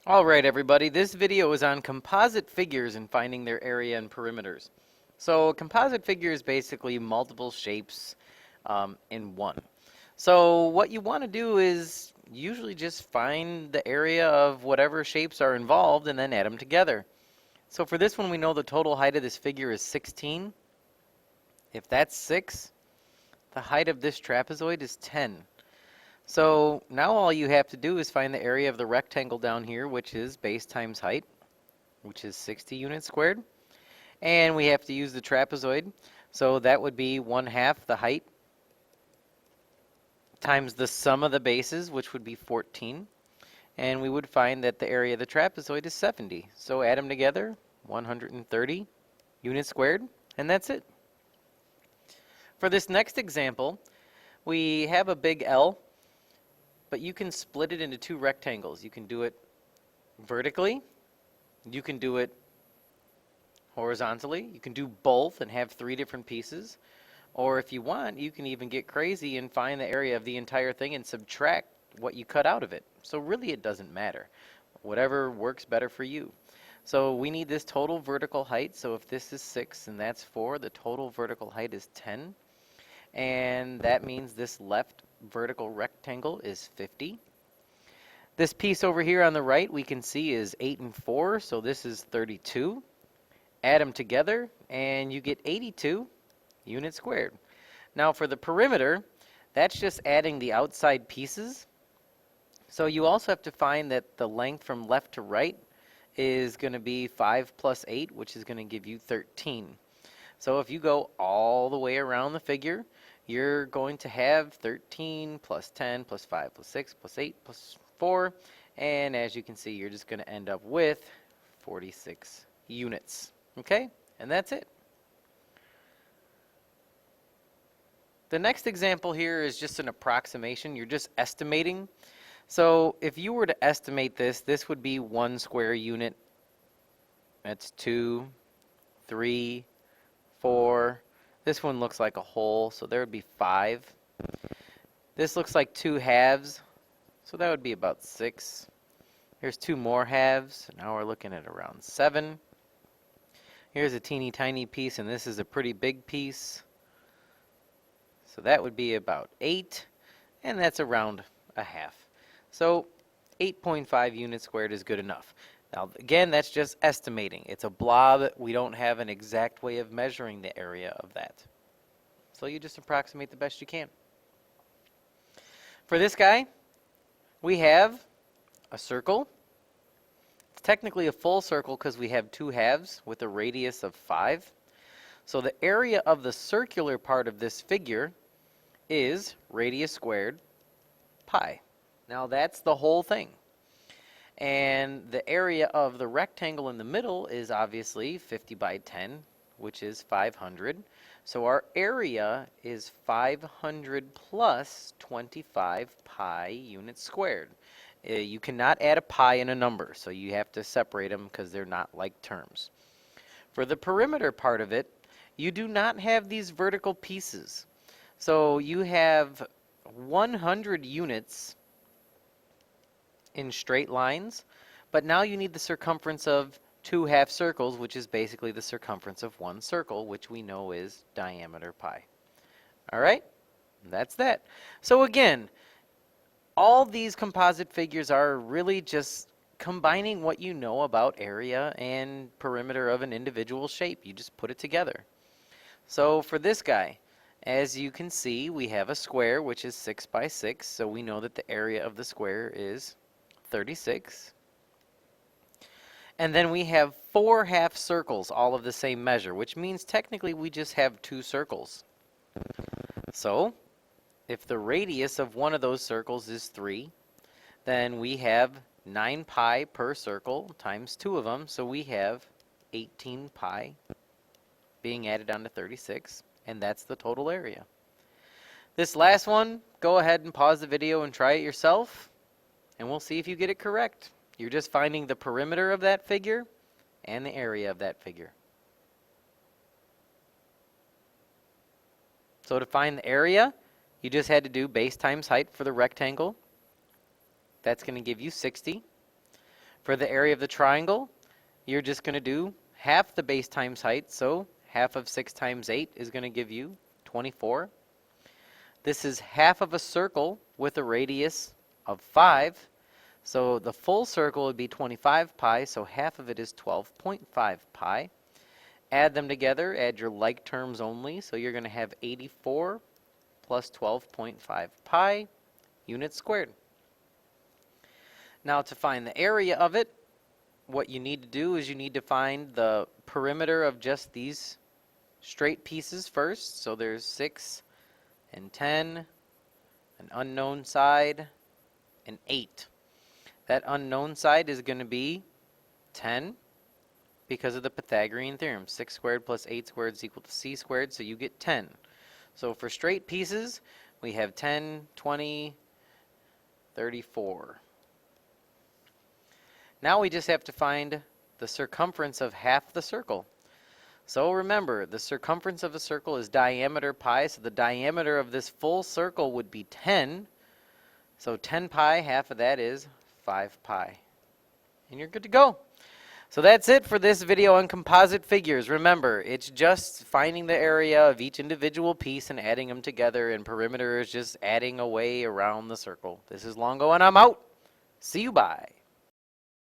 All right, everybody, this video is on composite figures and finding their area and perimeters. So a composite figure is basically multiple shapes in one. So what you want to do is usually just find the area of whatever shapes are involved and then add them together. So for this one, we know the total height of this figure is 16. If that's 6, the height of this trapezoid is 10. So now all you have to do is find the area of the rectangle down here, which is base times height, which is 60 units squared. And we have to use the trapezoid. So that would be 1/2 the height times the sum of the bases, which would be 14. And we would find that the area of the trapezoid is 70. So add them together, 130 units squared, and that's it. For this next example, we have a big L, but you can split it into two rectangles. You can do it vertically, you can do it horizontally, you can do both and have 3 different pieces. Or if you want, you can even get crazy and find the area of the entire thing and subtract what you cut out of it. So really it doesn't matter. Whatever works better for you. So we need this total vertical height. So if this is 6 and that's 4, the total vertical height is 10. And that means this left vertical rectangle is 50. This piece over here on the right we can see is 8 and 4, so this is 32. Add them together and you get 82 units squared. Now for the perimeter, that's just adding the outside pieces. So you also have to find that the length from left to right is going to be 5 plus 8, which is going to give you 13. So if you go all the way around the figure, you're going to have 13 plus 10 plus 5 plus 6 plus 8 plus 4. And as you can see, you're just going to end up with 46 units. Okay? And that's it. The next example here is just an approximation. You're just estimating. So if you were to estimate this, this would be 1 square unit. That's 2, 3, 4. This one looks like a hole, so there would be 5. This looks like 2 halves, so that would be about 6. Here's 2 more halves, so now we're looking at around 7. Here's a teeny tiny piece, and this is a pretty big piece. So that would be about 8, and that's around a half. So 8.5 units squared is good enough. Now, again, that's just estimating. It's a blob. We don't have an exact way of measuring the area of that. So you just approximate the best you can. For this guy, we have a circle. It's technically a full circle because we have 2 halves with a radius of 5. So the area of the circular part of this figure is radius squared pi. Now that's the whole thing. And the area of the rectangle in the middle is obviously 50 by 10, which is 500. So our area is 500 plus 25 pi units squared. You cannot add a pi in a number, so you have to separate them because they're not like terms. For the perimeter part of it, you do not have these vertical pieces. So you have 100 units in straight lines, but now you need the circumference of 2 half circles, which is basically the circumference of 1 circle, which we know is diameter pi. All right, that's that. So again, all these composite figures are really just combining what you know about area and perimeter of an individual shape. You just put it together. So for this guy, as you can see, we have a square, which is 6 by 6, so we know that the area of the square is 36. And then we have 4 half circles, all of the same measure, which means technically we just have 2 circles. So if the radius of one of those circles is 3, then we have 9 pi per circle times 2 of them, so we have 18 pi being added onto 36. And that's the total area. This last one, go ahead and pause the video and try it yourself, and we'll see if you get it correct. You're just finding the perimeter of that figure and the area of that figure. So to find the area, you just had to do base times height for the rectangle. That's going to give you 60. For the area of the triangle, you're just going to do half the base times height, so half of 6 times 8 is going to give you 24. This is half of a circle with a radius of 5, so the full circle would be 25 pi, so half of it is 12.5 pi. Add them together, add your like terms only, so you're going to have 84 plus 12.5 pi units squared. Now to find the area of it, what you need to do is you need to find the perimeter of just these straight pieces first. So there's 6 and 10, an unknown side, and 8. That unknown side is going to be 10 because of the Pythagorean theorem. 6 squared plus 8 squared is equal to c squared, so you get 10. So for straight pieces, we have 10, 20, 34. Now we just have to find the circumference of half the circle. So remember, the circumference of a circle is diameter pi, so the diameter of this full circle would be 10. So 10 pi, half of that is 5 pi. And you're good to go. So that's it for this video on composite figures. Remember, it's just finding the area of each individual piece and adding them together, and perimeter is just adding away around the circle. This is Longo, and I'm out. See you, bye.